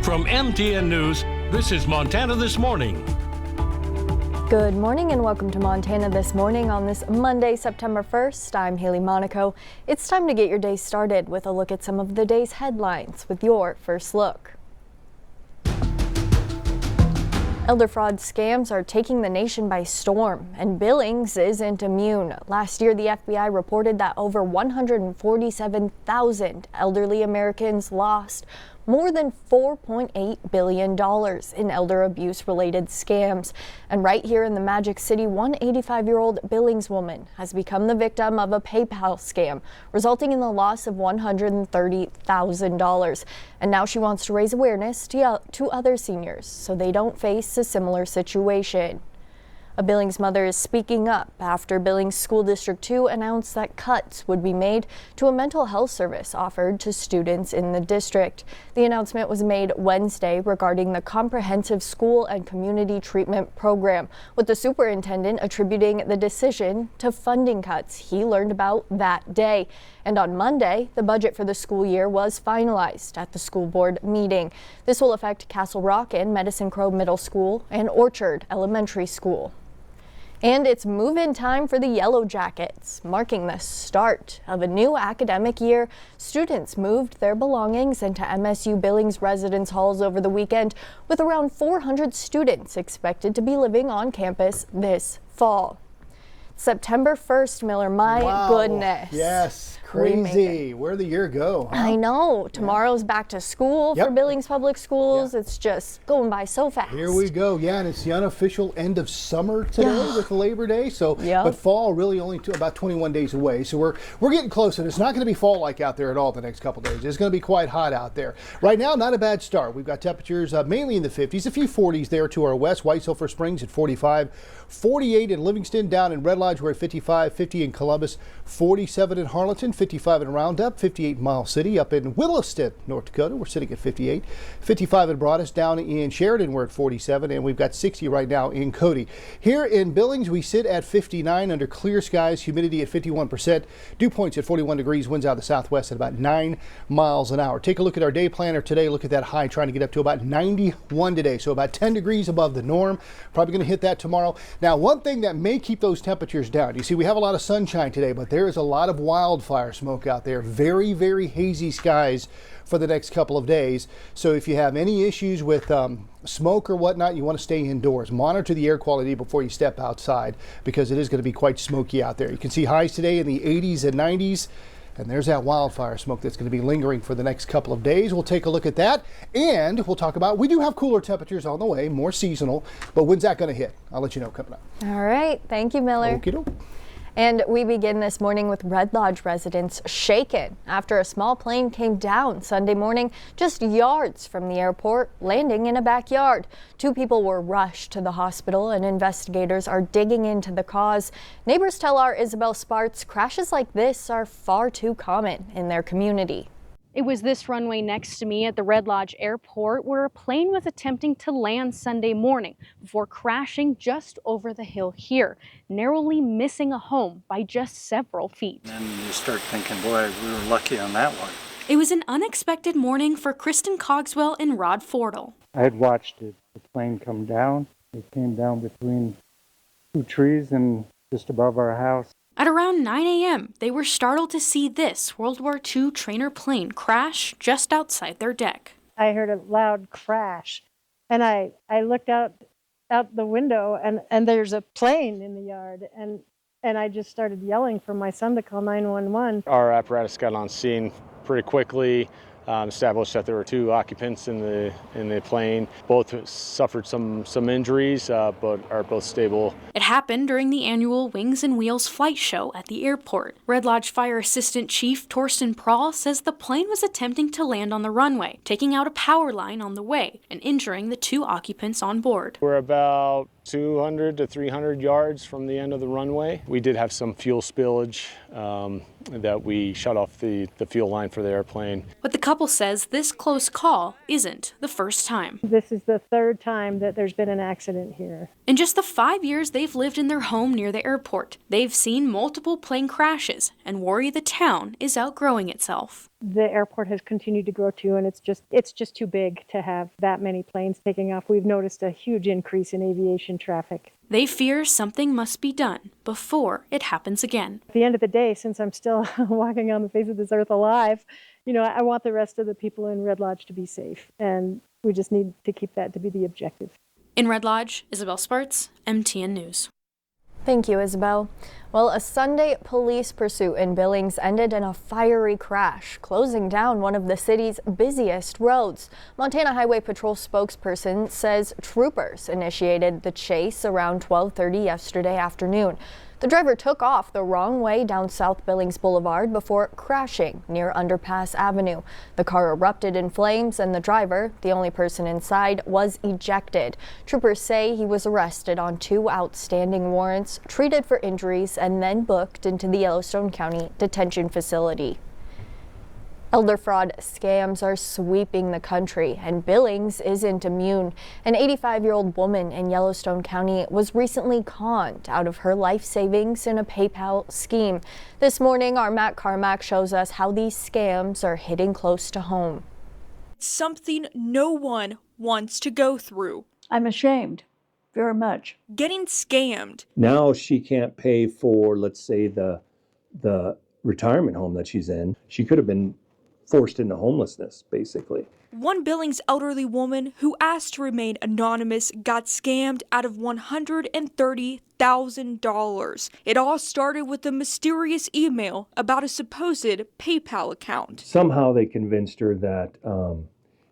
From MTN News, this is Montana This Morning. Good morning and welcome to Montana This Morning on this Monday, September 1st. I'm Hailey, Monaco. It's time to get your day started with a look at some of the day's headlines with your first look. Elder fraud scams are taking the nation by storm, and Billings isn't immune. Last year, the FBI reported that over 147,000 elderly Americans lost more than $4.8 billion in elder abuse-related scams. And right here in the Magic City, one 85-year-old Billings woman has become the victim of a PayPal scam, resulting in the loss of $130,000. And now she wants to raise awareness to other seniors so they don't face a similar situation. A Billings mother is speaking up after Billings School District 2 announced that cuts would be made to a mental health service offered to students in the district. The announcement was made Wednesday regarding the Comprehensive School and Community Treatment Program, with the superintendent attributing the decision to funding cuts he learned about that day. And on Monday, the budget for the school year was finalized at the school board meeting. This will affect Castle Rock and Medicine Crow Middle School and Orchard Elementary School. And it's move-in time for the Yellow Jackets. Marking the start of a new academic year, students moved their belongings into MSU Billings residence halls over the weekend, with around 400 students expected to be living on campus this fall. September 1st, Miller, my goodness. Yes, crazy. Where'd the year go? Huh? I know. Tomorrow's back to school for Billings Public Schools. It's just going by so fast. Here we go. Yeah, and it's the unofficial end of summer today with Labor Day. So, but fall really only about 21 days away. So we're getting close, and it's not going to be fall-like out there at all the next couple days. It's going to be quite hot out there. Right now, not a bad start. We've got temperatures mainly in the 50s, a few 40s there to our west. White Sulphur Springs at 45, 48 in Livingston, down in Red Lodge we're at 55, 50 in Columbus, 47 in Harleton, 55 in Roundup, 58 in Miles City. Up in Williston, North Dakota, we're sitting at 58, 55 in Broadus. Down in Sheridan, we're at 47, and we've got 60 right now in Cody. Here in Billings, we sit at 59 under clear skies, humidity at 51%, dew points at 41 degrees, winds out of the southwest at about 9 miles an hour. Take a look at our day planner today. Look at that high, trying to get up to about 91 today, so about 10 degrees above the norm. Probably going to hit that tomorrow. Now, one thing that may keep those temperatures down, you see we have a lot of sunshine today, but there is a lot of wildfire smoke out there. Very, very hazy skies for the next couple of days. So if you have any issues with smoke or whatnot, you want to stay indoors. Monitor the air quality before you step outside, because it is going to be quite smoky out there. You can see highs today in the 80s and 90s. And there's that wildfire smoke that's going to be lingering for the next couple of days. We'll take a look at that, and we'll talk about, we do have cooler temperatures on the way, more seasonal, but when's that going to hit? I'll let you know coming up. All right. Thank you, Miller. Okie doke. And we begin this morning with Red Lodge residents shaken after a small plane came down Sunday morning just yards from the airport, landing in a backyard. 2 people were rushed to the hospital, and investigators are digging into the cause. Neighbors tell our Isabel Sparts crashes like this are far too common in their community. It was this runway next to me at the Red Lodge Airport where a plane was attempting to land Sunday morning before crashing just over the hill here, narrowly missing a home by just several feet. And you start thinking, boy, we were lucky on that one. It was an unexpected morning for Kristen Cogswell and Rod Fordle. I had watched the plane come down. It came down between 2 trees and just above our house. At around 9 a.m., they were startled to see this World War II trainer plane crash just outside their deck. I heard a loud crash, and I looked out the window, and there's a plane in the yard, and I just started yelling for my son to call 911. Our apparatus got on scene pretty quickly. Established that there were 2 occupants in the plane. Both suffered some injuries, but are both stable. It happened during the annual Wings and Wheels flight show at the airport. Red Lodge Fire Assistant Chief Torsten Prahl says the plane was attempting to land on the runway, taking out a power line on the way and injuring the 2 occupants on board. We're about 200 to 300 yards from the end of the runway. We did have some fuel spillage that we shut off the fuel line for the airplane. But the couple says this close call isn't the first time. This is the third time that there's been an accident here. In just the 5 years they've lived in their home near the airport, they've seen multiple plane crashes and worry the town is outgrowing itself. The airport has continued to grow too, and it's just too big to have that many planes taking off. We've noticed a huge increase in aviation traffic. They fear something must be done before it happens again. At the end of the day, since I'm still walking on the face of this earth alive, I want the rest of the people in Red Lodge to be safe, and we just need to keep that to be the objective. In Red Lodge, Isabel Sparts, MTN News. Thank you, Isabel. Well, a Sunday police pursuit in Billings ended in a fiery crash, closing down one of the city's busiest roads. Montana Highway Patrol spokesperson says troopers initiated the chase around 12:30 yesterday afternoon. The driver took off the wrong way down South Billings Boulevard before crashing near Underpass Avenue. The car erupted in flames and the driver, the only person inside, was ejected. Troopers say he was arrested on 2 outstanding warrants, treated for injuries, and then booked into the Yellowstone County Detention Facility. Elder fraud scams are sweeping the country, and Billings isn't immune. An 85-year-old woman in Yellowstone County was recently conned out of her life savings in a PayPal scheme. This morning, our Matt Carmack shows us how these scams are hitting close to home. Something no one wants to go through. I'm ashamed, very much. Getting scammed. Now she can't pay for, let's say, the retirement home that she's in. She could have been forced into homelessness, basically. One Billings elderly woman who asked to remain anonymous got scammed out of $130,000. It all started with a mysterious email about a supposed PayPal account. Somehow they convinced her that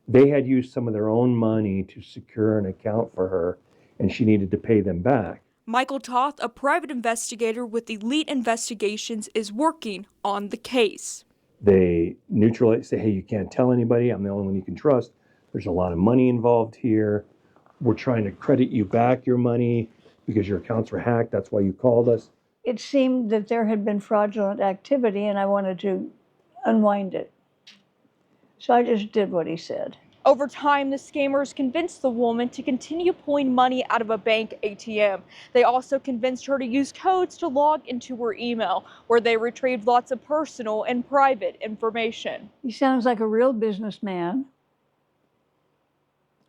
they had used some of their own money to secure an account for her, and she needed to pay them back. Michael Toth, a private investigator with Elite Investigations, is working on the case. They neutralize, say, hey, you can't tell anybody. I'm the only one you can trust. There's a lot of money involved here. We're trying to credit you back your money because your accounts were hacked. That's why you called us. It seemed that there had been fraudulent activity and I wanted to unwind it. So I just did what he said. Over time, the scammers convinced the woman to continue pulling money out of a bank ATM. They also convinced her to use codes to log into her email, where they retrieved lots of personal and private information. He sounds like a real businessman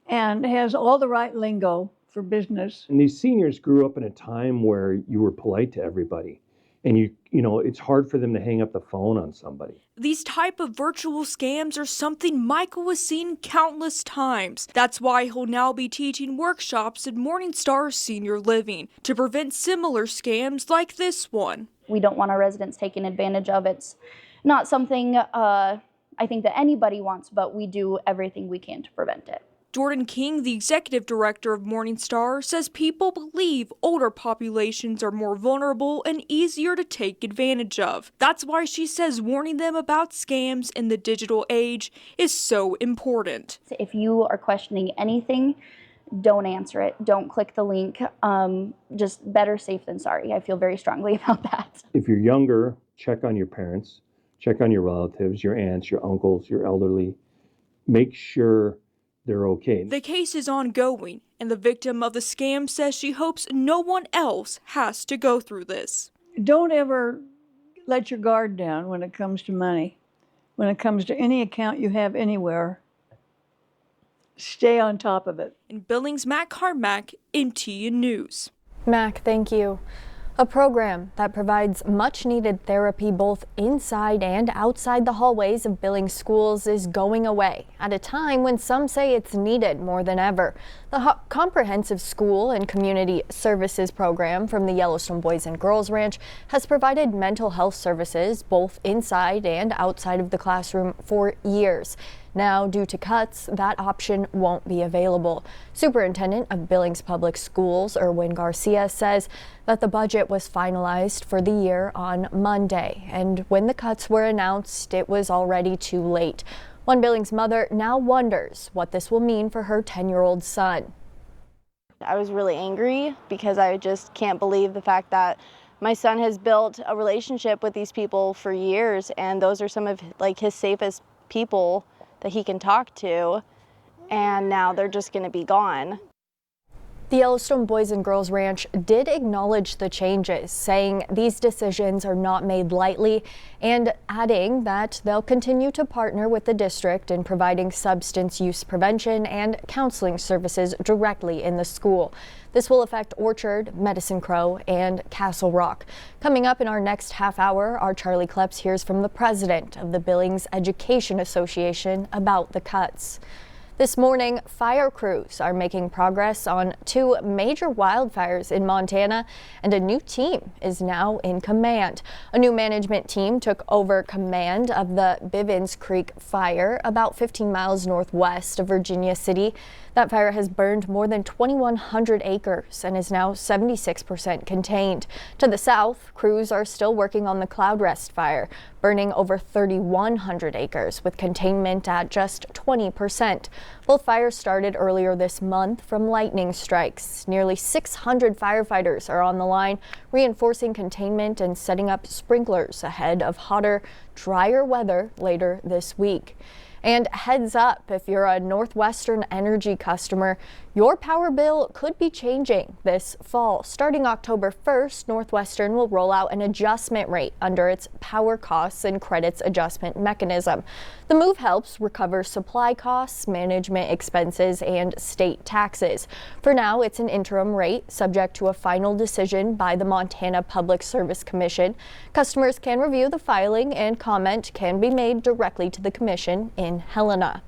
and has all the right lingo for business. And these seniors grew up in a time where you were polite to everybody. And you know, it's hard for them to hang up the phone on somebody. These type of virtual scams are something Michael has seen countless times. That's why he'll now be teaching workshops at Morningstar Senior Living to prevent similar scams like this one. We don't want our residents taken advantage of. It's not something I think that anybody wants, but we do everything we can to prevent it. Jordan King, the executive director of Morningstar, says people believe older populations are more vulnerable and easier to take advantage of. That's why she says warning them about scams in the digital age is so important. If you are questioning anything, don't answer it. Don't click the link. Just better safe than sorry. I feel very strongly about that. If you're younger, check on your parents, check on your relatives, your aunts, your uncles, your elderly. Make sure they're okay. The case is ongoing, and the victim of the scam says she hopes no one else has to go through this. Don't ever let your guard down when it comes to money. When it comes to any account you have anywhere, stay on top of it. In Billings, Matt Carmack, MTN News. Mac, thank you. A program that provides much-needed therapy both inside and outside the hallways of Billings schools is going away at a time when some say it's needed more than ever. The Comprehensive School and Community Services program from the Yellowstone Boys and Girls Ranch has provided mental health services both inside and outside of the classroom for years. Now, due to cuts, that option won't be available. Superintendent of Billings Public Schools, Erwin Garcia, says that the budget was finalized for the year on Monday, and when the cuts were announced, it was already too late. One Billings mother now wonders what this will mean for her 10-year-old son. I was really angry because I just can't believe the fact that My son has built a relationship with these people for years, and those are some of like his safest people that he can talk to, and now they're just going to be gone. The Yellowstone Boys and Girls Ranch did acknowledge the changes, saying these decisions are not made lightly, and adding that they'll continue to partner with the district in providing substance use prevention and counseling services directly in the school. This will affect Orchard, Medicine Crow, and Castle Rock. Coming up in our next half hour, our Charlie Kleps hears from the president of the Billings Education Association about the cuts. This morning, fire crews are making progress on 2 major wildfires in Montana, and a new team is now in command. A new management team took over command of the Bivens Creek fire about 15 miles northwest of Virginia City. That fire has burned more than 2,100 acres and is now 76% contained. To the south, crews are still working on the Cloud Rest fire, burning over 3,100 acres with containment at just 20%. Both fires started earlier this month from lightning strikes. Nearly 600 firefighters are on the line, reinforcing containment and setting up sprinklers ahead of hotter, drier weather later this week. And heads up, if you're a Northwestern Energy customer, your power bill could be changing this fall. Starting October 1st, Northwestern will roll out an adjustment rate under its Power Costs and Credits Adjustment Mechanism. The move helps recover supply costs, management expenses, and state taxes. For now, it's an interim rate subject to a final decision by the Montana Public Service Commission. Customers can review the filing, and comment can be made directly to the commission in Helena.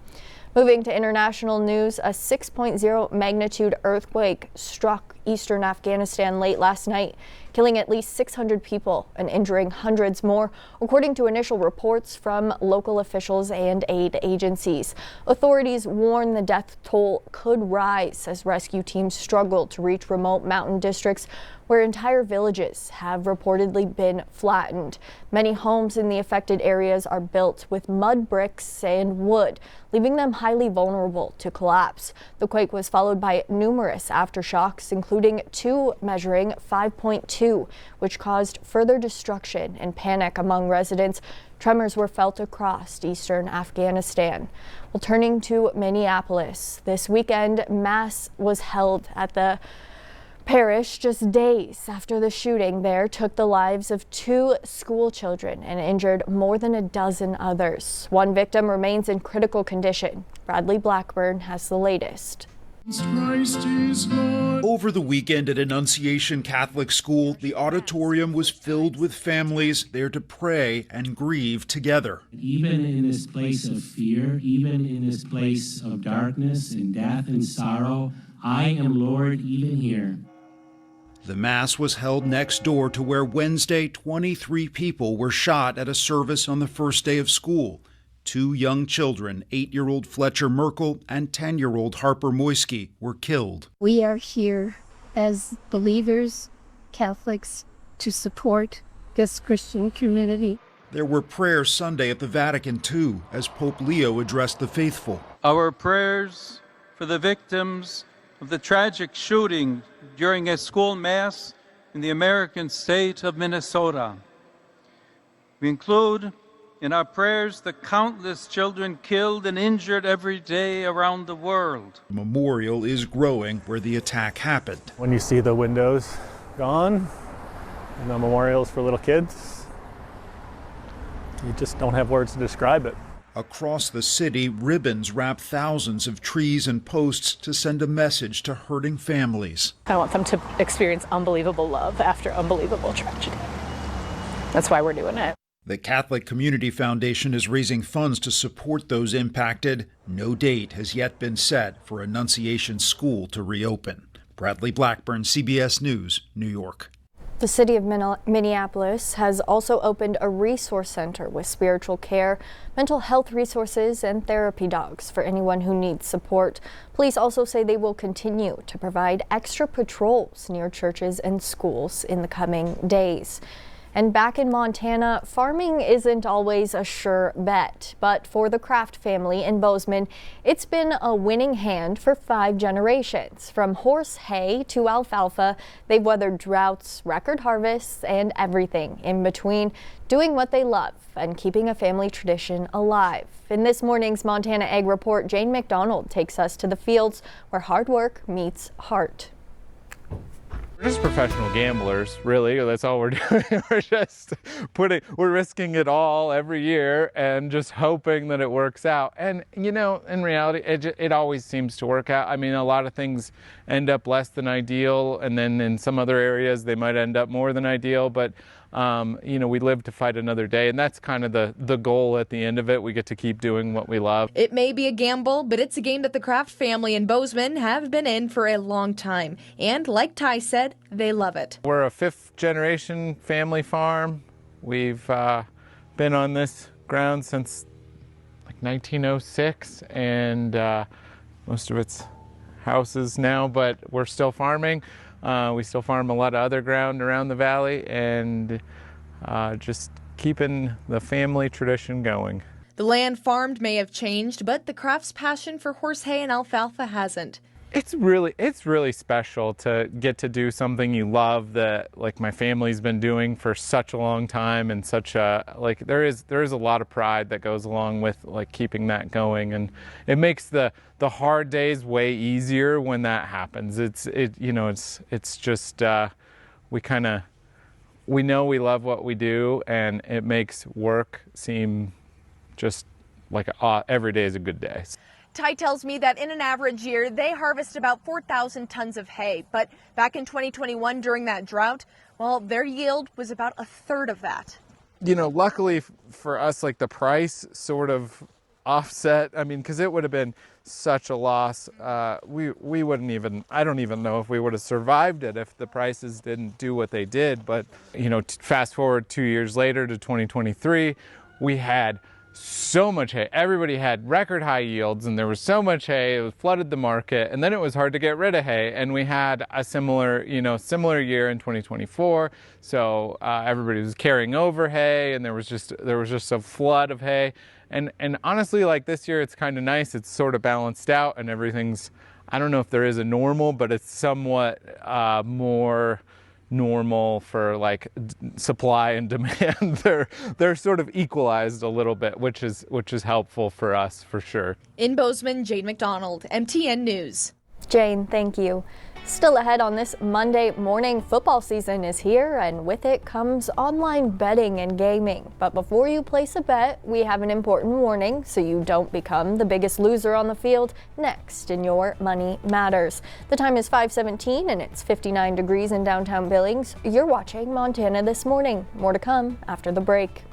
Moving to international news, a 6.0 magnitude earthquake struck eastern Afghanistan late last night, killing at least 600 people and injuring hundreds more, according to initial reports from local officials and aid agencies. Authorities warn the death toll could rise as rescue teams struggle to reach remote mountain districts where entire villages have reportedly been flattened. Many homes in the affected areas are built with mud bricks and wood, leaving them highly vulnerable to collapse. The quake was followed by numerous aftershocks, including 2 measuring 5.2, which caused further destruction and panic among residents. Tremors were felt across eastern Afghanistan. Well, turning to Minneapolis, this weekend, Mass was held at the parish just days after the shooting there took the lives of 2 school children and injured more than a dozen others. One victim remains in critical condition. Bradley Blackburn has the latest. Over the weekend at Annunciation Catholic School, the auditorium was filled with families there to pray and grieve together. Even in this place of fear, even in this place of darkness and death and sorrow, I am Lord even here. The Mass was held next door to where Wednesday 23 people were shot at a service on the first day of school. 2 young children, 8-year-old Fletcher Merkel and 10-year-old Harper Moisky, were killed. We are here as believers, Catholics, to support this Christian community. There were prayers Sunday at the Vatican, too, as Pope Leo addressed the faithful. Our prayers for the victims of the tragic shooting during a school mass in the American state of Minnesota. We include in our prayers the countless children killed and injured every day around the world. A memorial is growing where the attack happened. When you see the windows gone and the memorials for little kids, you just don't have words to describe it. Across the city, ribbons wrap thousands of trees and posts to send a message to hurting families. I want them to experience unbelievable love after unbelievable tragedy. That's why we're doing it. The Catholic Community Foundation is raising funds to support those impacted. No date has yet been set for Annunciation School to reopen. Bradley Blackburn, CBS News, New York. The city of Minneapolis has also opened a resource center with spiritual care, mental health resources, and therapy dogs for anyone who needs support. Police also say they will continue to provide extra patrols near churches and schools in the coming days. And back in Montana, farming isn't always a sure bet, but for the Kraft family in Bozeman, it's been a winning hand for 5 generations. From horse hay to alfalfa, they've weathered droughts, record harvests, and everything in between, doing what they love and keeping a family tradition alive. In this morning's Montana Ag Report, Jane McDonald takes us to the fields where hard work meets heart. We're just professional gamblers, really. That's all we're doing. We're risking it all every year and just hoping that it works out. And, you know, in reality, it always seems to work out. I mean, a lot of things end up less than ideal, and then in some other areas, they might end up more than ideal. But, you know, we live to fight another day, and that's kind of the goal at the end of it. We get to keep doing what we love. It may be a gamble, but it's a game that the Kraft family in Bozeman have been in for a long time. And like Ty said, they love it. We're a 5th generation family farm. We've been on this ground since like 1906, and most of it's houses now, but we're still farming. We still farm a lot of other ground around the valley, and just keeping the family tradition going. The land farmed may have changed, but the Kraft's passion for horse hay and alfalfa hasn't. It's really special to get to do something you love that like my family's been doing for such a long time, and such a there is a lot of pride that goes along with like keeping that going, and it makes the hard days way easier when that happens. It's just we know we love what we do, and it makes work seem just like every day is a good day. Ty tells me that in an average year, they harvest about 4,000 tons of hay. But back in 2021, during that drought, well, their yield was about a third of that. You know, luckily for us, like the price sort of offset. I mean, because it would have been such a loss. We wouldn't even, I don't even know if we would have survived it if the prices didn't do what they did. But, you know, fast forward 2 years later to 2023, we had so much hay. Everybody had record high yields, and there was so much hay, it flooded the market, and then it was hard to get rid of hay. And we had a similar year in 2024. So everybody was carrying over hay, and there was just a flood of hay. And honestly, like this year, it's kind of nice. It's sort of balanced out, and everything's, I don't know if there is a normal, but it's somewhat more normal for like supply and demand. They're sort of equalized a little bit, which is helpful for us for sure. In Bozeman, Jane McDonald, MTN News. Jane, thank you. Still ahead on this Monday morning, football season is here, and with it comes online betting and gaming. But before you place a bet, we have an important warning so you don't become the biggest loser on the field next in your Money Matters. The time is 5:17 and it's 59 degrees in downtown Billings. You're watching Montana This Morning. More to come after the break.